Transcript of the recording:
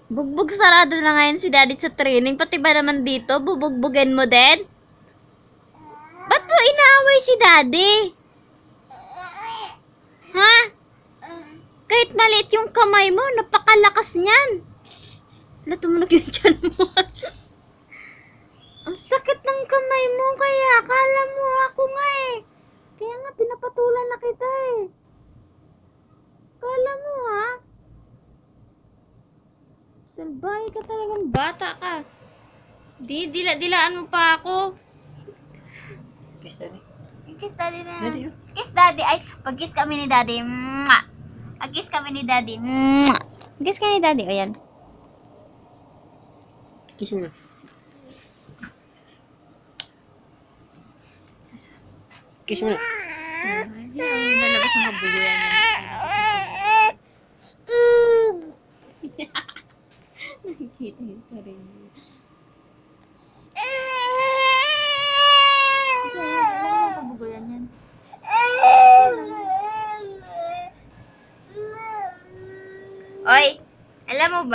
Bugbog sarado na ngayon si daddy sa training. Pati ba naman dito, bubugbugin mo din? Ba't mo inaaway si daddy? Ha? Kahit maliit yung kamay mo, napakalakas niyan. Wala, tumunog yung tiyan mo. Ang sakit ng kamay mo, kaya akala mo ako nga eh. Kaya nga, pinapatulan na kita eh. Akala mo ha? Salbahe ka talagang bata ka. Dila-dilaan mo pa ako. Kiss daddy. Kiss daddy na. Daddy, oh. Kiss daddy. Ay, pag-kiss kami ni daddy. Mwah! Pag-kiss kami ni daddy. Mwah! Kiss ka ni daddy. O yan. Kiss mo na. Kiss mo na. Ay, nalabas ng kabuluyan yan. Nakikita yung sarili. Kabugulan yan. Oy, alam mo ba?